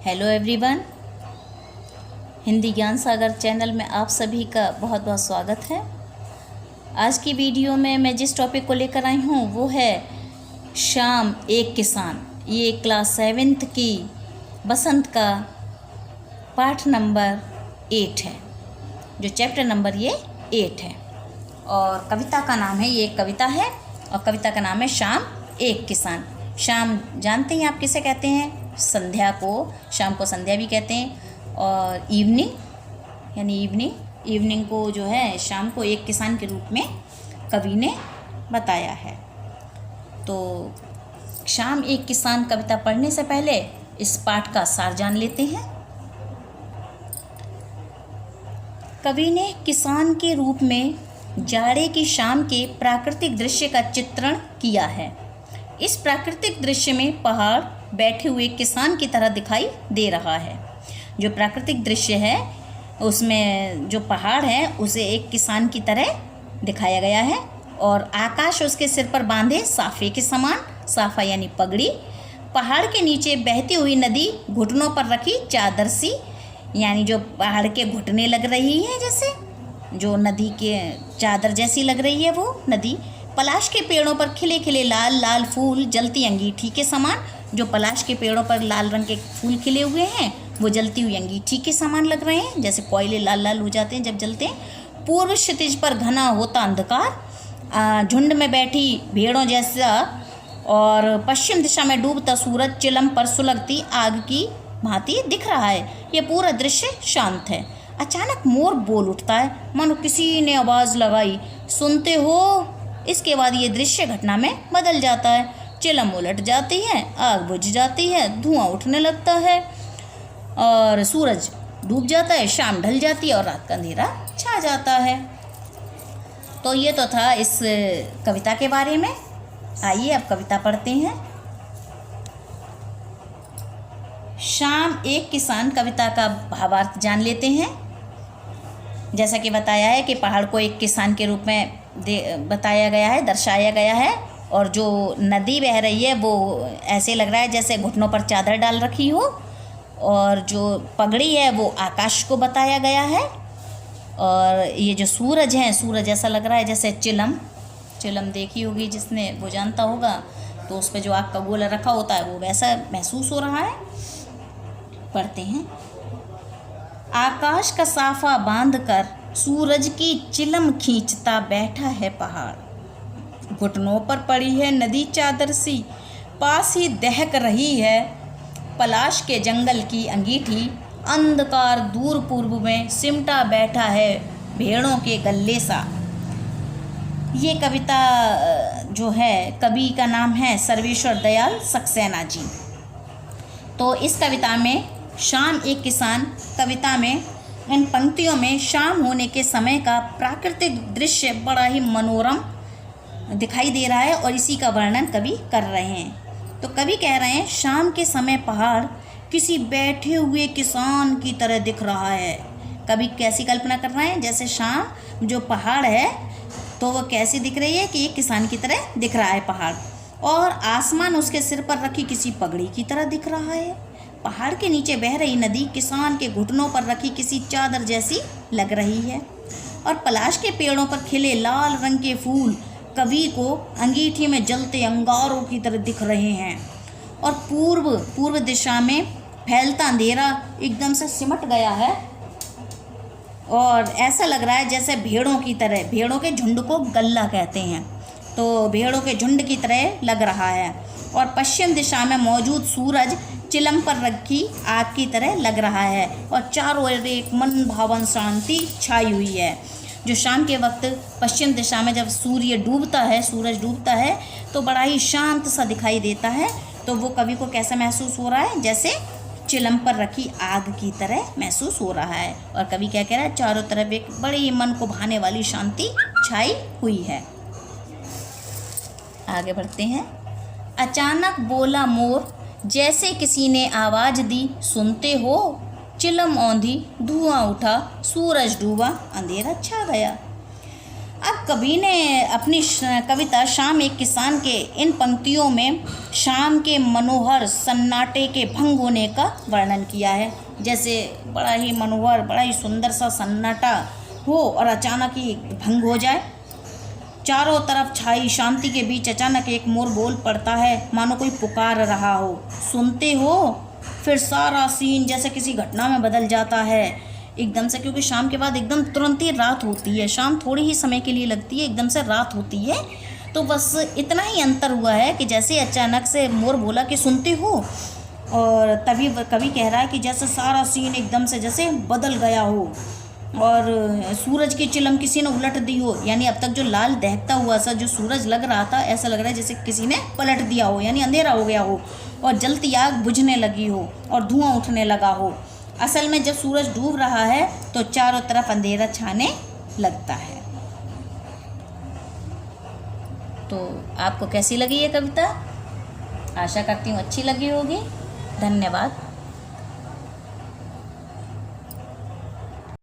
Hello everyone, Hindi ज्ञान सागर channel में आप सभी का बहुत बहुत स्वागत है। आज की वीडियो में मैं जिस टॉपिक को लेकर आई हूँ वो है शाम एक किसान। ये क्लास 7th की बसंत का पाठ नंबर 8 है, जो चैप्टर नंबर ये 8 है। और कविता का नाम है, ये एक कविता है और कविता का नाम है शाम एक किसान। शाम जानते हैं आप किसे कहते हैं? संध्या को, शाम को संध्या भी कहते हैं। और इवनिंग यानी इवनिंग को जो है शाम को एक किसान के रूप में कवि ने बताया है। तो शाम एक किसान कविता पढ़ने से पहले इस पाठ का सार जान लेते हैं। कवि ने किसान के रूप में जाड़े की शाम के प्राकृतिक दृश्य का चित्रण किया है। इस प्राकृतिक दृश्य में पहाड़ बैठे हुए किसान की तरह दिखाई दे रहा है। जो प्राकृतिक दृश्य है उसमें जो पहाड़ है उसे एक किसान की तरह दिखाया गया है और आकाश उसके सिर पर बांधे साफे के समान, साफा यानी पगड़ी। पहाड़ के नीचे बहती हुई नदी घुटनों पर रखी चादर सी, यानी जो पहाड़ के घुटने लग रही है, जैसे जो नदी के चादर जैसी लग रही है वो नदी। पलाश के पेड़ों पर खिले खिले लाल लाल फूल जलती अंगीठी के समान। जो पलाश के पेड़ों पर लाल रंग के फूल खिले हुए हैं वो जलती हुई अंगीठी के समान लग रहे हैं, जैसे कोयले लाल लाल हो जाते हैं जब जलते हैं। पूर्व क्षितिज पर घना होता अंधकार, झुंड में बैठी भेड़ों जैसा, और पश्चिम दिशा में डूबता सूरज चिलम पर सुलगती आग की भांति दिख रहा है। यह पूरा दृश्य शांत है। अचानक मोर बोल उठता है, मानो किसी ने आवाज़ लगाई, सुनते हो? इसके बाद ये दृश्य घटना में बदल जाता है। चिलम उलट जाती है, आग बुझ जाती है, धुआं उठने लगता है और सूरज डूब जाता है, शाम ढल जाती है और रात का अंधेरा छा जाता है। तो ये तो था इस कविता के बारे में। आइए अब कविता पढ़ते हैं। शाम एक किसान कविता का भावार्थ जान लेते हैं। जैसा कि बताया है कि पहाड़ को एक किसान के रूप में बताया गया है, दर्शाया गया है, और जो नदी बह रही है वो ऐसे लग रहा है जैसे घुटनों पर चादर डाल रखी हो, और जो पगड़ी है वो आकाश को बताया गया है। और ये जो सूरज है, सूरज ऐसा लग रहा है जैसे चिलम देखी होगी जिसने, वो जानता होगा। तो उस पर जो आग का गोला रखा होता है वो वैसा महसूस हो रहा है। पढ़ते हैं। आकाश का साफा बांधकर सूरज की चिलम खींचता बैठा है पहाड़। घुटनों पर पड़ी है नदी चादर सी, पास ही दहक रही है पलाश के जंगल की अंगीठी। अंधकार दूर पूर्व में सिमटा बैठा है भेड़ों के गल्ले सा। ये कविता जो है कवि का नाम है सर्वेश्वर दयाल सक्सेना जी। तो इस कविता में शाम एक किसान कविता में इन पंक्तियों में शाम होने के समय का प्राकृतिक दृश्य बड़ा ही मनोरम दिखाई दे रहा है और इसी का वर्णन कवि कर रहे हैं। तो कवि कह रहे हैं शाम के समय पहाड़ किसी बैठे हुए किसान की तरह दिख रहा है। कवि कैसी कल्पना कर रहे हैं? जैसे शाम जो पहाड़ है तो वो कैसी दिख रही है कि एक किसान की तरह दिख रहा है पहाड़, और आसमान उसके सिर पर रखी किसी पगड़ी की तरह दिख रहा है। पहाड़ के नीचे बह रही नदी किसान के घुटनों पर रखी किसी चादर जैसी लग रही है, और पलाश के पेड़ों पर खिले लाल रंग के फूल कवि को अंगीठी में जलते अंगारों की तरह दिख रहे हैं। और पूर्व दिशा में फैलता अंधेरा एकदम से सिमट गया है और ऐसा लग रहा है जैसे भेड़ों की तरह, भेड़ों के झुंड को गल्ला कहते हैं, तो भेड़ों के झुंड की तरह लग रहा है। और पश्चिम दिशा में मौजूद सूरज चिलम पर रखी आग की तरह लग रहा है और चारों ओर एक मन भावन शांति छाई हुई है। जो शाम के वक्त पश्चिम दिशा में जब सूरज डूबता है तो बड़ा ही शांत सा दिखाई देता है। तो वो कवि को कैसा महसूस हो रहा है? जैसे चिलम पर रखी आग की तरह महसूस हो रहा है। और कवि क्या कह रहा है? चारों तरफ एक बड़ी मन को भाने वाली शांति छाई हुई है। आगे बढ़ते हैं। अचानक बोला मोर, जैसे किसी ने आवाज़ दी, सुनते हो? चिलम औंधी, धुआं उठा, सूरज डूबा, अंधेरा छा गया। अब कवि ने अपनी कविता शाम एक किसान के इन पंक्तियों में शाम के मनोहर सन्नाटे के भंग होने का वर्णन किया है। जैसे बड़ा ही मनोहर, बड़ा ही सुंदर सा सन्नाटा हो और अचानक ही भंग हो जाए। चारों तरफ छाई शांति के बीच अचानक एक मोर बोल पड़ता है, मानो कोई पुकार रहा हो। सुनते हो, फिर सारा सीन जैसे किसी घटना में बदल जाता है एकदम से, क्योंकि शाम के बाद एकदम तुरंत ही रात होती है। शाम थोड़ी ही समय के लिए लगती है, एकदम से रात होती है। तो बस इतना ही अंतर हुआ है कि जैसे अचानक से मोर बोला कि सुनते हो, और तभी कवि कह रहा है कि जैसे सारा सीन एकदम से जैसे बदल गया हो और सूरज की चिलम किसी ने उलट दी हो। यानी अब तक जो लाल दहकता हुआ सा जो सूरज लग रहा था, ऐसा लग रहा है जैसे किसी ने पलट दिया हो, यानी अंधेरा हो गया हो और जलती आग बुझने लगी हो और धुआं उठने लगा हो। असल में जब सूरज डूब रहा है तो चारों तरफ अंधेरा छाने लगता है। तो आपको कैसी लगी ये कविता? आशा करती हूँ अच्छी लगी होगी। धन्यवाद।